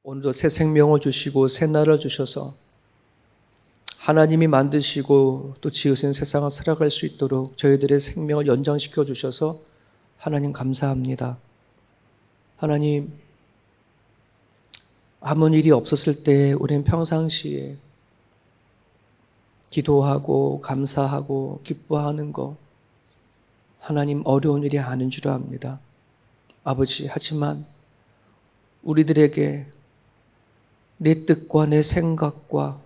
오늘도 새 생명을 주시고 새 날을 주셔서 하나님이 만드시고 또 지으신 세상을 살아갈 수 있도록 저희들의 생명을 연장시켜 주셔서 하나님 감사합니다. 하나님, 아무 일이 없었을 때 우리는 평상시에 기도하고 감사하고 기뻐하는 거 하나님 어려운 일이 아닌 줄 압니다. 아버지, 하지만 우리들에게 내 뜻과 내 생각과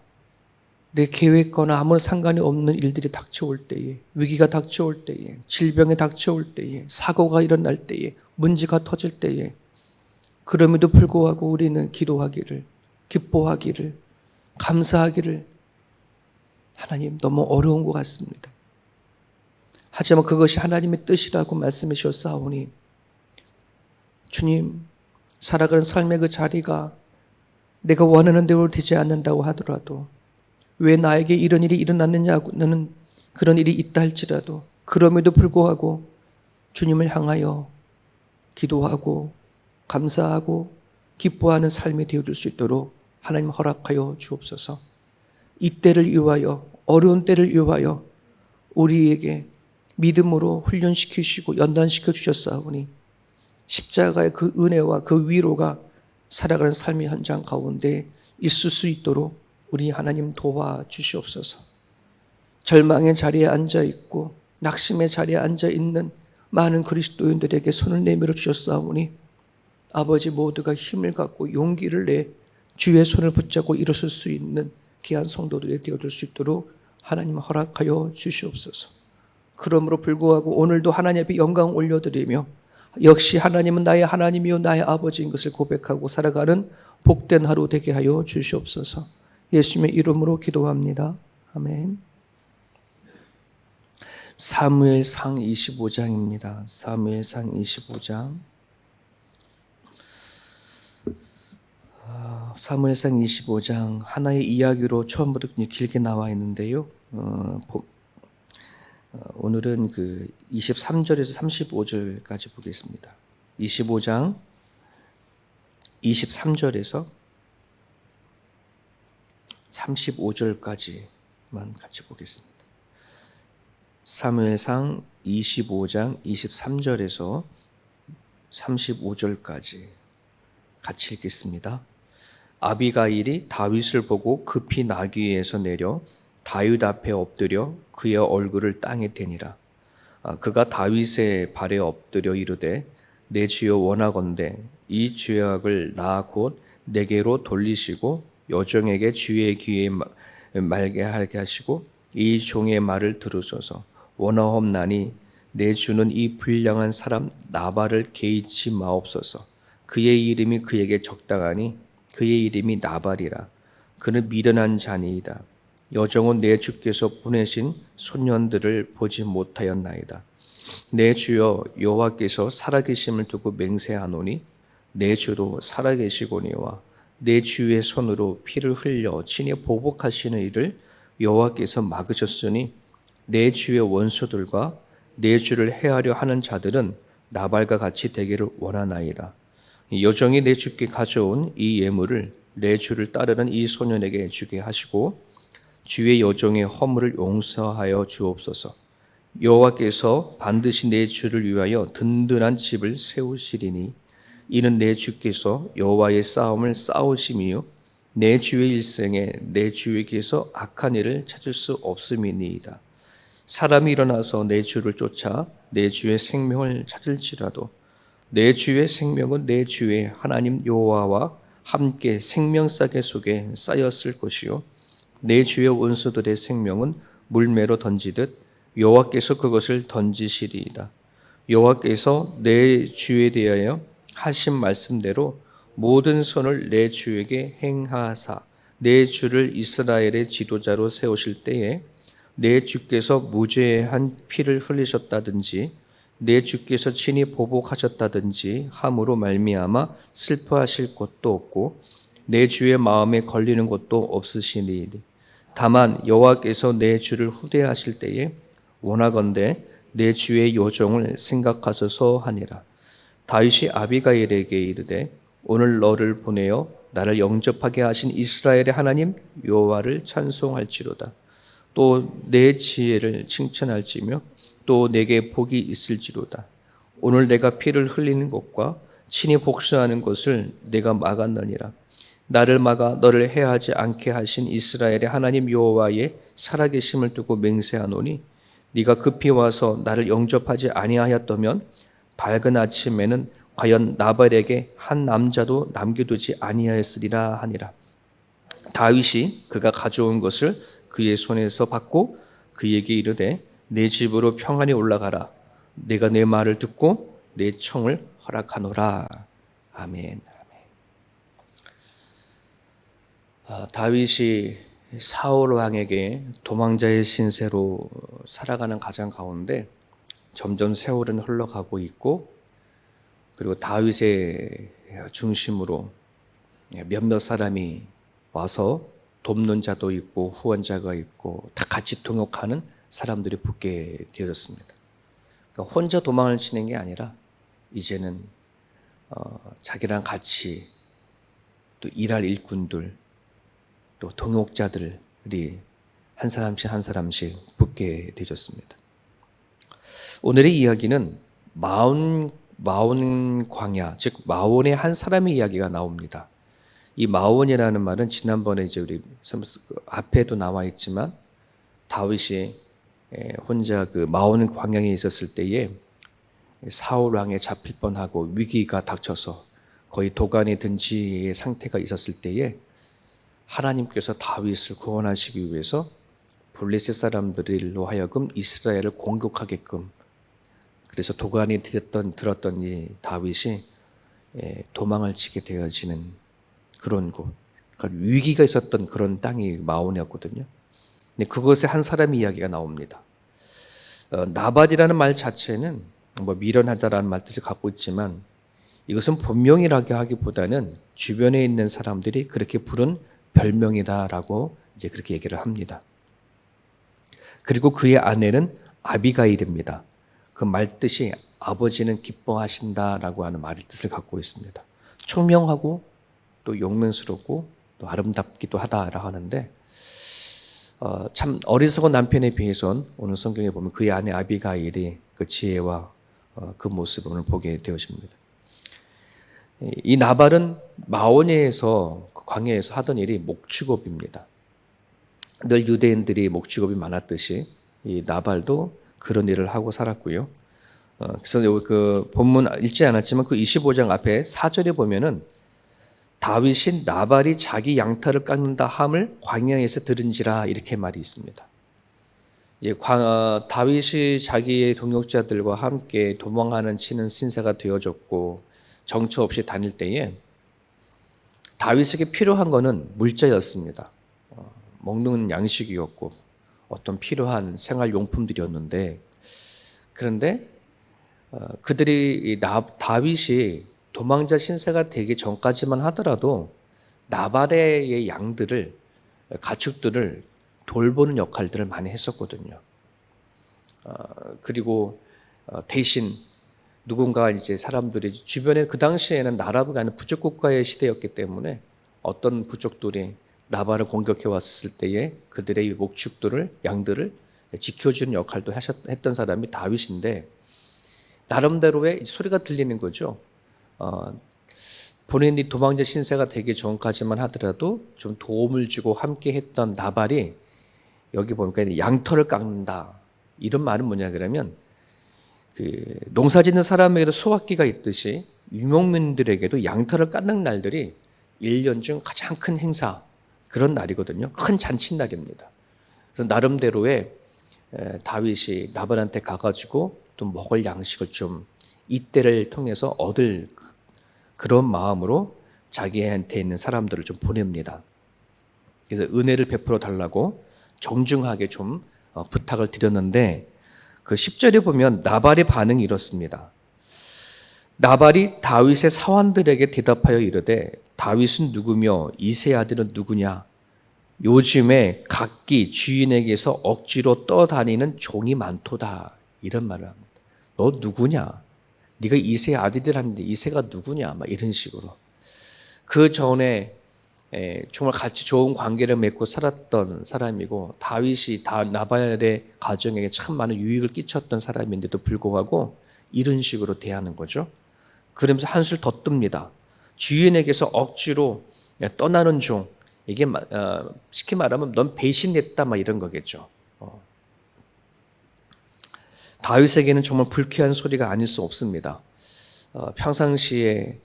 내 계획과는 아무 상관이 없는 일들이 닥쳐올 때에, 위기가 닥쳐올 때에, 질병이 닥쳐올 때에, 사고가 일어날 때에, 문제가 터질 때에, 그럼에도 불구하고 우리는 기도하기를, 기뻐하기를, 감사하기를 하나님 너무 어려운 것 같습니다. 하지만 그것이 하나님의 뜻이라고 말씀해 주셨사오니 주님, 살아가는 삶의 그 자리가 내가 원하는 대로 되지 않는다고 하더라도 왜 나에게 이런 일이 일어났느냐는 그런 일이 있다 할지라도 그럼에도 불구하고 주님을 향하여 기도하고 감사하고 기뻐하는 삶이 되어줄 수 있도록 하나님 허락하여 주옵소서. 이 때를 위하여 어려운 때를 위하여 우리에게 믿음으로 훈련시키시고 연단시켜 주셨사오니 십자가의 그 은혜와 그 위로가 살아가는 삶의 현장 가운데 있을 수 있도록 우리 하나님 도와주시옵소서. 절망의 자리에 앉아있고 낙심의 자리에 앉아있는 많은 그리스도인들에게 손을 내밀어 주셨사오니 아버지 모두가 힘을 갖고 용기를 내 주의 손을 붙잡고 일어설 수 있는 귀한 성도들이 되어줄 수 있도록 하나님 허락하여 주시옵소서. 그러므로 불구하고 오늘도 하나님 앞에 영광 올려드리며 역시 하나님은 나의 하나님이요 나의 아버지인 것을 고백하고 살아가는 복된 하루 되게 하여 주시옵소서. 예수님의 이름으로 기도합니다. 아멘. 사무엘상 25장입니다. 사무엘상 25장. 사무엘상 25장 하나의 이야기로 처음부터 길게 나와 있는데요. 오늘은 그 23절에서 35절까지 보겠습니다. 25장 23절에서 35절까지만 같이 보겠습니다. 사무엘상 25장 23절에서 35절까지 같이 읽겠습니다. 아비가일이 다윗을 보고 급히 나귀 위에서 내려 다윗 앞에 엎드려 그의 얼굴을 땅에 대니라. 그가 다윗의 발에 엎드려 이르되 내 주여 원하건대 이 죄악을 나 곧 내게로 돌리시고 여종에게 주의 귀에 말게 하게 하시고 이 종의 말을 들으소서. 원하옵나니 내 주는 이 불량한 사람 나발을 개의치 마옵소서. 그의 이름이 그에게 적당하니 그의 이름이 나발이라. 그는 미련한 자니이다. 여종은 내 주께서 보내신 소년들을 보지 못하였나이다. 내 주여 여호와께서 살아계심을 두고 맹세하노니 내 주도 살아계시거니와 내 주의 손으로 피를 흘려 친히 보복하시는 일을 여호와께서 막으셨으니 내 주의 원수들과 내 주를 해하려 하는 자들은 나발과 같이 되기를 원하나이다. 여종이 내 주께 가져온 이 예물을 내 주를 따르는 이 소년에게 주게 하시고 주의 여종의 허물을 용서하여 주옵소서. 여호와께서 반드시 내 주를 위하여 든든한 집을 세우시리니 이는 내 주께서 여호와의 싸움을 싸우심이요 내 주의 일생에 내 주에게서 악한 일을 찾을 수 없음이니이다. 사람이 일어나서 내 주를 쫓아 내 주의 생명을 찾을지라도 내 주의 생명은 내 주의 하나님 여호와와 함께 생명싸개 속에 쌓였을 것이요 내 주의 원수들의 생명은 물매로 던지듯 여호와께서 그것을 던지시리이다. 여호와께서 내 주에 대하여 하신 말씀대로 모든 선을 내 주에게 행하사 내 주를 이스라엘의 지도자로 세우실 때에 내 주께서 무죄한 피를 흘리셨다든지 내 주께서 친히 보복하셨다든지 함으로 말미암아 슬퍼하실 것도 없고 내 주의 마음에 걸리는 것도 없으시니 다만 여호와께서 내 주를 후대하실 때에 원하건대 내 주의 여종을 생각하소서 하니라. 다윗이 아비가일에게 이르되 오늘 너를 보내어 나를 영접하게 하신 이스라엘의 하나님 여호와를 찬송할지로다. 또 내 지혜를 칭찬할지며 또 내게 복이 있을지로다. 오늘 내가 피를 흘리는 것과 친히 복수하는 것을 내가 막았느니라. 나를 막아 너를 해하지 않게 하신 이스라엘의 하나님 여호와의 살아계심을 두고 맹세하노니 네가 급히 와서 나를 영접하지 아니하였다면 밝은 아침에는 과연 나발에게 한 남자도 남겨두지 아니하였으리라 하니라. 다윗이 그가 가져온 것을 그의 손에서 받고 그에게 이르되 내 집으로 평안히 올라가라. 내가 내 말을 듣고 내 청을 허락하노라. 아멘. 다윗이 사울 왕에게 도망자의 신세로 살아가는 과정 가운데 점점 세월은 흘러가고 있고, 그리고 다윗의 중심으로 몇몇 사람이 와서 돕는 자도 있고 후원자가 있고 다 같이 동역하는 사람들이 붙게 되어졌습니다. 그러니까 혼자 도망을 치는 게 아니라 이제는 자기랑 같이 또 일할 일꾼들, 또 동역자들이 한 사람씩 한 사람씩 붙게 되어졌습니다. 오늘의 이야기는 마온 광야, 즉 마온의 한 사람의 이야기가 나옵니다. 이 마온이라는 말은 지난번에 이제 우리 앞에도 나와 있지만 다윗이 혼자 그 마온 광야에 있었을 때에 사울 왕에 잡힐 뻔하고 위기가 닥쳐서 거의 도간에 든 지의 상태가 있었을 때에 하나님께서 다윗을 구원하시기 위해서 블레셋 사람들로 하여금 이스라엘을 공격하게끔, 그래서 도간이 들었던 이 다윗이 도망을 치게 되어지는 그런 곳, 그러니까 위기가 있었던 그런 땅이 마온이었거든요. 근데 그것에 한 사람의 이야기가 나옵니다. 나발이라는 말 자체는 뭐 미련하다라는 말 뜻을 갖고 있지만 이것은 본명이라고 하기보다는 주변에 있는 사람들이 그렇게 부른 별명이다라고 이제 그렇게 얘기를 합니다. 그리고 그의 아내는 아비가일입니다. 그 말 뜻이 아버지는 기뻐하신다라고 하는 말의 뜻을 갖고 있습니다. 총명하고 또 용맹스럽고 또 아름답기도 하다라고 하는데 참 어리석은 남편에 비해서는 오늘 성경에 보면 그의 아내 아비가일이 그 지혜와 그 모습을 보게 되어집니다. 이 나발은 마온에서 그 광야에서 하던 일이 목축업입니다. 늘 유대인들이 목축업이 많았듯이 이 나발도 그런 일을 하고 살았고요. 그래서 그 본문 읽지 않았지만 그 25장 앞에 4절에 보면은 다윗이 나발이 자기 양털을 깎는다 함을 광야에서 들은지라 이렇게 말이 있습니다. 다윗이 자기의 동역자들과 함께 도망하는 치는 신세가 되어졌고 정처 없이 다닐 때에 다윗에게 필요한 것은 물자였습니다. 먹는 양식이었고 어떤 필요한 생활용품들이었는데, 그런데 그들이 다윗이 도망자 신세가 되기 전까지만 하더라도 나발의 양들을, 가축들을 돌보는 역할들을 많이 했었거든요. 그리고 대신 누군가 이제 사람들이 주변에, 그 당시에는 나라가 아니라 부족 국가의 시대였기 때문에 어떤 부족들이 나발을 공격해 왔을 때에 그들의 목축들을, 양들을 지켜주는 역할도 했던 사람이 다윗인데, 나름대로의 소리가 들리는 거죠. 본인이 도망자 신세가 되기 전까지만 하더라도 좀 도움을 주고 함께 했던 나발이 여기 보니까 양털을 깎는다. 이런 말은 뭐냐 그러면 그 농사 짓는 사람에게도 수확기가 있듯이 유목민들에게도 양털을 깎는 날들이 1년 중 가장 큰 행사, 그런 날이거든요. 큰 잔칫날입니다. 그래서 나름대로의 다윗이 나발한테 가가지고 또 먹을 양식을 좀 이때를 통해서 얻을 그런 마음으로 자기한테 있는 사람들을 좀 보냅니다. 그래서 은혜를 베풀어 달라고 정중하게 좀 부탁을 드렸는데, 그 10절에 보면 나발의 반응이 이렇습니다. 나발이 다윗의 사환들에게 대답하여 이르되 다윗은 누구며 이새의 아들은 누구냐? 요즘에 각기 주인에게서 억지로 떠다니는 종이 많도다. 이런 말을 합니다. 너 누구냐? 네가 이새의 아들이라는데 이새가 누구냐? 막 이런 식으로. 그 전에 정말 같이 좋은 관계를 맺고 살았던 사람이고 다윗이 나발의 가정에게 참 많은 유익을 끼쳤던 사람인데도 불구하고 이런 식으로 대하는 거죠. 그러면서 한술 더 뜹니다. 주인에게서 억지로 떠나는 중, 이게 쉽게 말하면 넌 배신했다 막 이런 거겠죠. 다윗에게는 정말 불쾌한 소리가 아닐 수 없습니다. 평상시에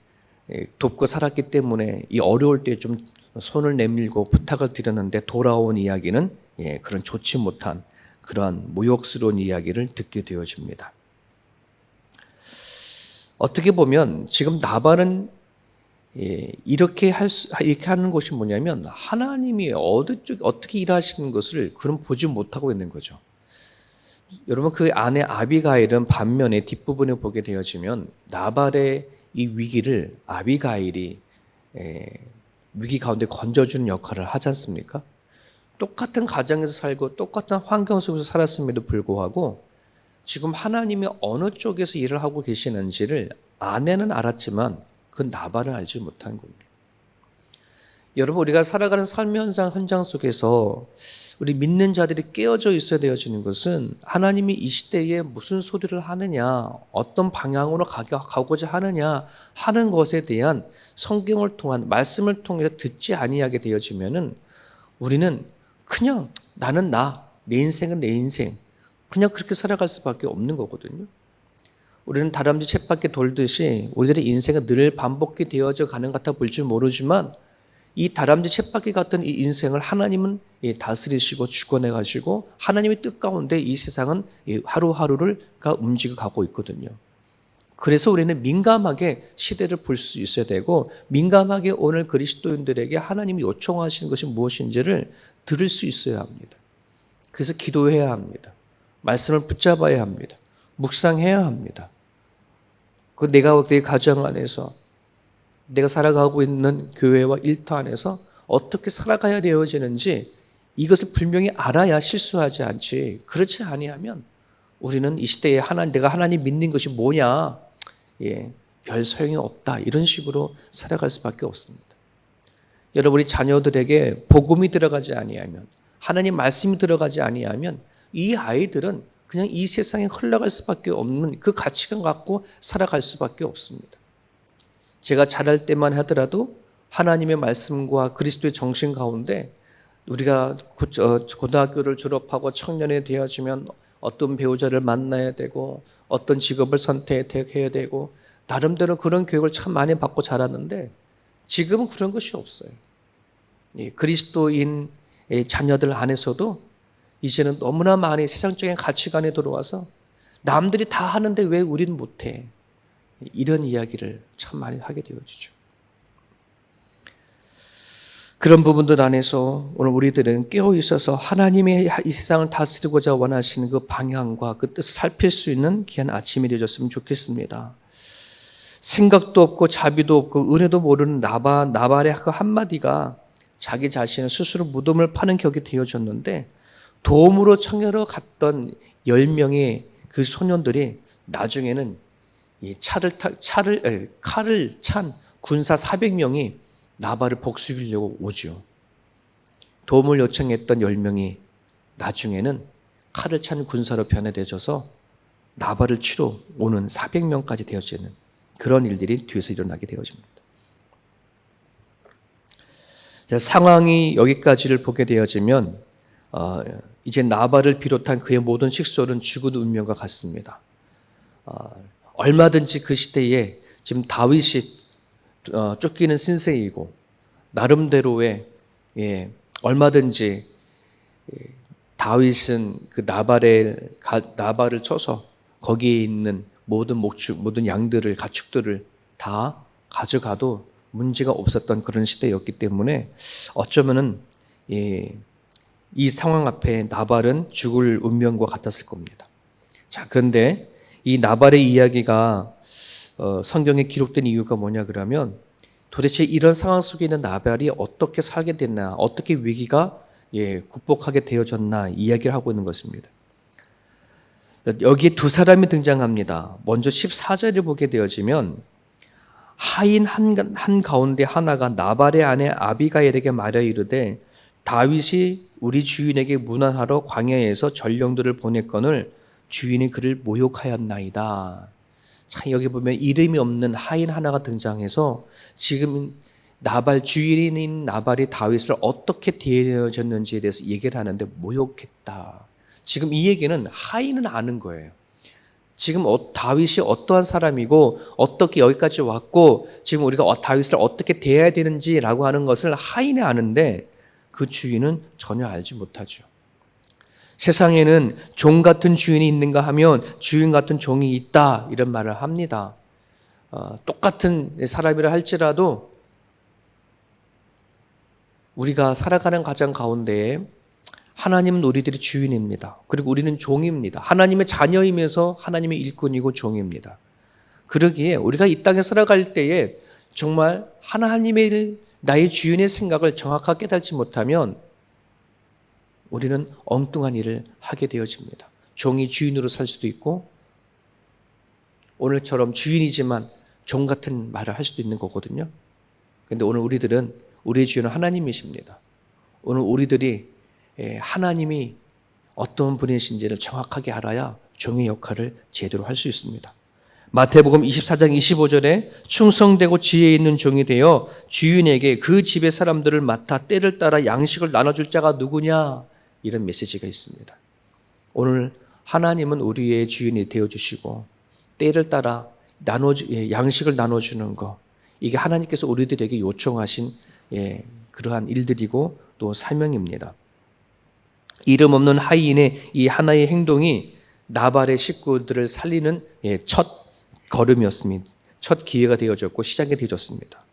돕고 살았기 때문에 이 어려울 때 좀 손을 내밀고 부탁을 드렸는데 돌아온 이야기는 그런 좋지 못한 그러한 모욕스러운 이야기를 듣게 되어집니다. 어떻게 보면 지금 나발은 이렇게 하는 것이 뭐냐면 하나님이 어떻게 일하시는 것을 그럼 보지 못하고 있는 거죠. 여러분 그 아내 아비가일은 반면에 뒷부분에 보게 되어지면 나발의 이 위기를 아비가일이 위기 가운데 건져주는 역할을 하지 않습니까? 똑같은 가정에서 살고 똑같은 환경 속에서 살았음에도 불구하고 지금 하나님이 어느 쪽에서 일을 하고 계시는지를 아내는 알았지만 그 나발은 알지 못한 겁니다. 여러분 우리가 살아가는 삶의 현장 속에서 우리 믿는 자들이 깨어져 있어야 되어지는 것은 하나님이 이 시대에 무슨 소리를 하느냐, 어떤 방향으로 가고자 하느냐 하는 것에 대한 성경을 통한 말씀을 통해서 듣지 아니하게 되어지면은 우리는 그냥 나는 내 인생은 내 인생 그냥 그렇게 살아갈 수밖에 없는 거거든요. 우리는 다람쥐 쳇바퀴 돌듯이 우리들의 인생은 늘 반복이 되어져 가는 것 같아 보일지 모르지만 이 다람쥐 쳇바퀴 같은 이 인생을 하나님은 다스리시고 주권해 가시고 하나님의 뜻 가운데 이 세상은 하루하루를 움직여 가고 있거든요. 그래서 우리는 민감하게 시대를 볼 수 있어야 되고 민감하게 오늘 그리스도인들에게 하나님이 요청하시는 것이 무엇인지를 들을 수 있어야 합니다. 그래서 기도해야 합니다. 말씀을 붙잡아야 합니다. 묵상해야 합니다. 내가 내 가정 안에서 내가 살아가고 있는 교회와 일터 안에서 어떻게 살아가야 되어지는지 이것을 분명히 알아야 실수하지 않지. 그렇지 아니하면 우리는 이 시대에 내가 하나님 믿는 것이 뭐냐, 별 소용이 없다 이런 식으로 살아갈 수밖에 없습니다. 여러분 우리 자녀들에게 복음이 들어가지 아니하면 하나님 말씀이 들어가지 아니하면 이 아이들은 그냥 이 세상에 흘러갈 수밖에 없는 그 가치관 갖고 살아갈 수밖에 없습니다. 제가 자랄 때만 하더라도 하나님의 말씀과 그리스도의 정신 가운데 우리가 고등학교를 졸업하고 청년이 되어지면 어떤 배우자를 만나야 되고 어떤 직업을 선택해야 되고 나름대로 그런 교육을 참 많이 받고 자랐는데 지금은 그런 것이 없어요. 그리스도인 자녀들 안에서도 이제는 너무나 많이 세상적인 가치관에 들어와서 남들이 다 하는데 왜 우리는 못해? 이런 이야기를 참 많이 하게 되어지죠. 그런 부분들 안에서 오늘 우리들은 깨어 있어서 하나님의 이 세상을 다스리고자 원하시는 그 방향과 그 뜻을 살필 수 있는 귀한 아침이 되어졌으면 좋겠습니다. 생각도 없고 자비도 없고 은혜도 모르는 나발의 그 한마디가 자기 자신을 스스로 무덤을 파는 격이 되어졌는데 도움으로 청하러 갔던 10명의 그 소년들이 나중에는 이 칼을 찬 군사 400명이 나발을 복수하려고 오죠. 도움을 요청했던 10명이 나중에는 칼을 찬 군사로 변해져서 나발을 치러 오는 400명까지 되어지는 그런 일들이 뒤에서 일어나게 되어집니다. 상황이 여기까지를 보게 되어지면 이제 나발을 비롯한 그의 모든 식솔은 죽은 운명과 같습니다. 얼마든지 그 시대에 지금 다윗이 쫓기는 신세이고 나름대로의 얼마든지 다윗은 그 나발을 쳐서 거기에 있는 모든 양들을 가축들을 다 가져가도 문제가 없었던 그런 시대였기 때문에 어쩌면은 이 상황 앞에 나발은 죽을 운명과 같았을 겁니다. 자, 그런데 이 나발의 이야기가 성경에 기록된 이유가 뭐냐 그러면 도대체 이런 상황 속에 있는 나발이 어떻게 살게 됐나, 어떻게 위기가 극복하게 되어졌나 이야기를 하고 있는 것입니다. 여기에 두 사람이 등장합니다. 먼저 14절을 보게 되어지면 하인 한 가운데 하나가 나발의 아내 아비가일에게 말하여 이르되 다윗이 우리 주인에게 문안하러 광야에서 전령들을 보냈거늘 주인이 그를 모욕하였나이다. 자, 여기 보면 이름이 없는 하인 하나가 등장해서 지금 나발 주인인 나발이 다윗을 어떻게 대해줬는지에 대해서 얘기를 하는데 모욕했다. 지금 이 얘기는 하인은 아는 거예요. 지금 다윗이 어떠한 사람이고 어떻게 여기까지 왔고 지금 우리가 다윗을 어떻게 대해야 되는지라고 하는 것을 하인이 아는데 그 주인은 전혀 알지 못하죠. 세상에는 종 같은 주인이 있는가 하면 주인 같은 종이 있다 이런 말을 합니다. 똑같은 사람이라 할지라도 우리가 살아가는 과정 가운데 하나님은 우리들의 주인입니다. 그리고 우리는 종입니다. 하나님의 자녀이면서 하나님의 일꾼이고 종입니다. 그러기에 우리가 이 땅에 살아갈 때에 정말 하나님의 나의 주인의 생각을 정확하게 깨닫지 못하면 우리는 엉뚱한 일을 하게 되어집니다. 종이 주인으로 살 수도 있고 오늘처럼 주인이지만 종 같은 말을 할 수도 있는 거거든요. 그런데 오늘 우리들은 우리의 주인은 하나님이십니다. 오늘 우리들이 하나님이 어떤 분이신지를 정확하게 알아야 종의 역할을 제대로 할 수 있습니다. 마태복음 24장 25절에 충성되고 지혜 있는 종이 되어 주인에게 그 집의 사람들을 맡아 때를 따라 양식을 나눠줄 자가 누구냐 이런 메시지가 있습니다. 오늘 하나님은 우리의 주인이 되어주시고 때를 따라 양식을 나눠주는 것 이게 하나님께서 우리들에게 요청하신 그러한 일들이고 또 사명입니다. 이름 없는 하인의 이 하나의 행동이 나발의 식구들을 살리는 첫 걸음이었습니다. 첫 기회가 되어졌고 시작이 되어졌습니다.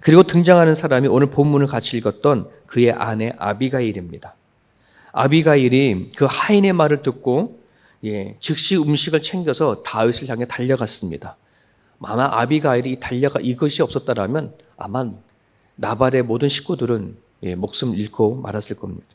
그리고 등장하는 사람이 오늘 본문을 같이 읽었던 그의 아내 아비가일입니다. 아비가일이 그 하인의 말을 듣고 즉시 음식을 챙겨서 다윗을 향해 달려갔습니다. 아마 아비가일이 이것이 없었다라면 아마 나발의 모든 식구들은 목숨을 잃고 말았을 겁니다.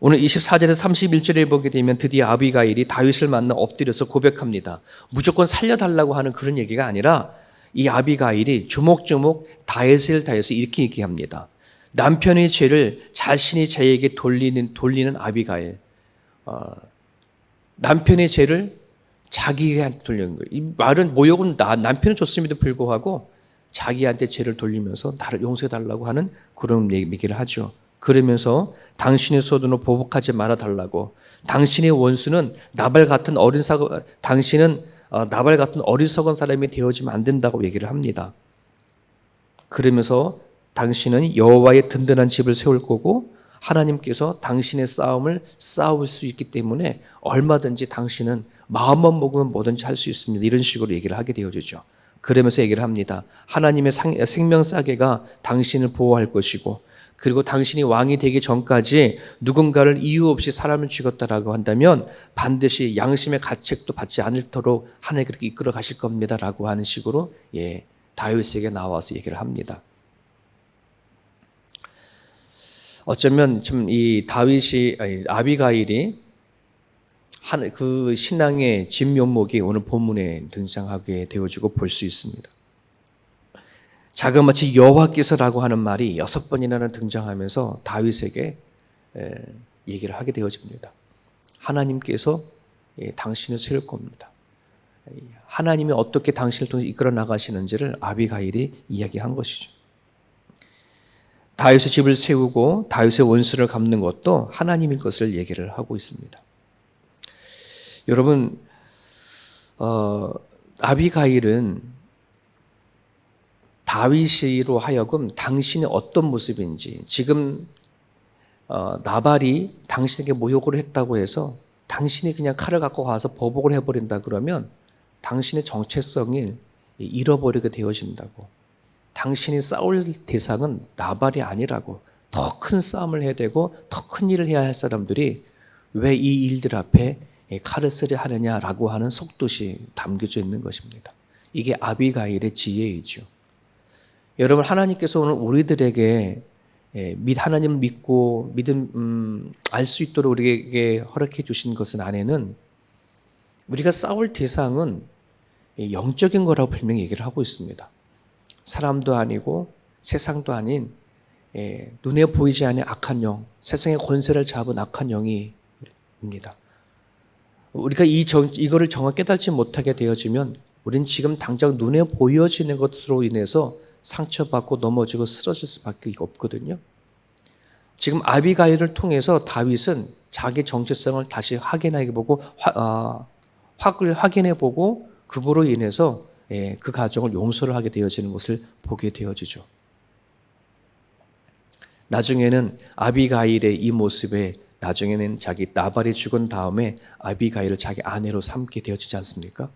오늘 24절에서 31절에 보게 되면 드디어 아비가일이 다윗을 만나 엎드려서 고백합니다. 무조건 살려달라고 하는 그런 얘기가 아니라 이 아비가일이 조목조목 다윗을 다해서 이렇게 얘기합니다. 남편의 죄를 자신이 자에게 돌리는 아비가일. 남편의 죄를 자기한테 돌리는 거예요. 이 말은 모욕은 남편은 줬음에도 불구하고 자기한테 죄를 돌리면서 나를 용서해달라고 하는 그런 얘기를 하죠. 그러면서 당신의 손으로 보복하지 말아달라고 당신의 원수는 나발 같은 당신은 나발 같은 어리석은 사람이 되어지면 안 된다고 얘기를 합니다. 그러면서 당신은 여호와의 든든한 집을 세울 거고 하나님께서 당신의 싸움을 싸울 수 있기 때문에 얼마든지 당신은 마음만 먹으면 뭐든지 할 수 있습니다. 이런 식으로 얘기를 하게 되어지죠. 그러면서 얘기를 합니다. 하나님의 생명싸개가 당신을 보호할 것이고 그리고 당신이 왕이 되기 전까지 누군가를 이유 없이 사람을 죽였다라고 한다면 반드시 양심의 가책도 받지 않도록 하나님 그렇게 이끌어 가실 겁니다라고 하는 식으로 다윗에게 나와서 얘기를 합니다. 어쩌면 좀 이 아비가일이 그 신앙의 진면목이 오늘 본문에 등장하게 되어지고 볼 수 있습니다. 자그마치 여호와께서라고 하는 말이 6번이나 등장하면서 다윗에게 얘기를 하게 되어집니다. 하나님께서 당신을 세울 겁니다. 하나님이 어떻게 당신을 통해 이끌어 나가시는지를 아비가일이 이야기한 것이죠. 다윗의 집을 세우고 다윗의 원수를 갚는 것도 하나님인 것을 얘기를 하고 있습니다. 여러분, 아비가일은 다윗으로 하여금 당신의 어떤 모습인지 지금 나발이 당신에게 모욕을 했다고 해서 당신이 그냥 칼을 갖고 와서 보복을 해버린다 그러면 당신의 정체성을 잃어버리게 되어진다고. 당신이 싸울 대상은 나발이 아니라고. 더 큰 싸움을 해야 되고 더 큰 일을 해야 할 사람들이 왜 이 일들 앞에 칼을 쓰려 하느냐라고 하는 속뜻이 담겨져 있는 것입니다. 이게 아비가일의 지혜이죠. 여러분, 하나님께서 오늘 우리들에게 하나님을 믿고 알 수 있도록 우리에게 허락해 주신 것은 안에는 우리가 싸울 대상은 영적인 거라고 분명히 얘기를 하고 있습니다. 사람도 아니고 세상도 아닌 눈에 보이지 않는 악한 영, 세상의 권세를 잡은 악한 영이 입니다. 우리가 이거를 정확히 깨닫지 못하게 되어지면 우리는 지금 당장 눈에 보여지는 것으로 인해서 상처받고 넘어지고 쓰러질 수밖에 없거든요. 지금 아비가일을 통해서 다윗은 자기 정체성을 다시 확인해보고 확인해보고 그거로 인해서 그 가정을 용서를 하게 되어지는 것을 보게 되어지죠. 나중에는 아비가일의 이 모습에 나중에는 자기 나발이 죽은 다음에 아비가일을 자기 아내로 삼게 되어지지 않습니까?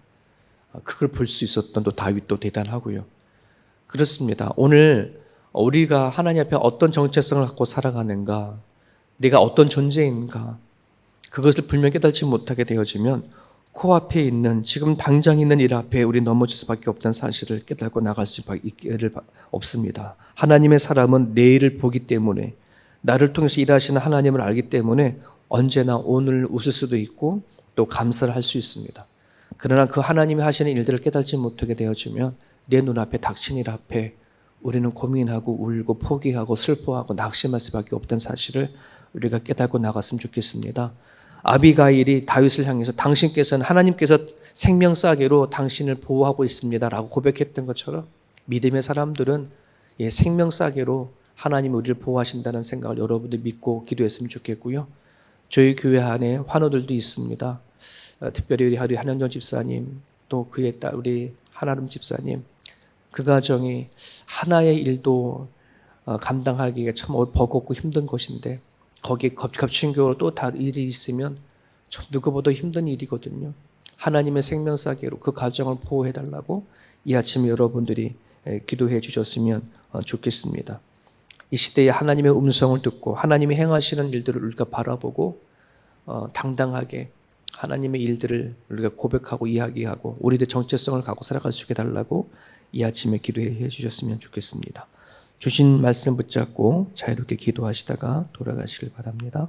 그걸 볼 수 있었던 또 다윗도 대단하고요. 그렇습니다. 오늘 우리가 하나님 앞에 어떤 정체성을 갖고 살아가는가, 내가 어떤 존재인가, 그것을 분명히 깨닫지 못하게 되어지면 코앞에 있는 지금 당장 있는 일 앞에 우리 넘어질 수밖에 없다는 사실을 깨닫고 나갈 수밖에 없습니다. 하나님의 사람은 내일을 보기 때문에, 나를 통해서 일하시는 하나님을 알기 때문에 언제나 오늘 웃을 수도 있고 또 감사를 할 수 있습니다. 그러나 그 하나님이 하시는 일들을 깨닫지 못하게 되어지면 내 눈앞에 닥친 일 앞에 우리는 고민하고 울고 포기하고 슬퍼하고 낙심할 수밖에 없다는 사실을 우리가 깨닫고 나갔으면 좋겠습니다. 아비가일이 다윗을 향해서 당신께서는 하나님께서 생명싸개로 당신을 보호하고 있습니다 라고 고백했던 것처럼 믿음의 사람들은 생명싸개로 하나님이 우리를 보호하신다는 생각을 여러분들 믿고 기도했으면 좋겠고요. 저희 교회 안에 환우들도 있습니다. 특별히 우리 한현정 집사님, 또 그의 딸 우리 한아름 집사님, 그 가정이 하나의 일도 감당하기가 참 버겁고 힘든 것인데 거기에 겹친 교로 또 다 일이 있으면 누구보다 힘든 일이거든요. 하나님의 생명싸개로 그 가정을 보호해달라고 이 아침에 여러분들이 기도해 주셨으면 좋겠습니다. 이 시대에 하나님의 음성을 듣고 하나님이 행하시는 일들을 우리가 바라보고 당당하게 하나님의 일들을 우리가 고백하고 이야기하고 우리들의 정체성을 갖고 살아갈 수 있게 달라고 이 아침에 기도해 주셨으면 좋겠습니다. 주신 말씀 붙잡고 자유롭게 기도하시다가 돌아가시길 바랍니다.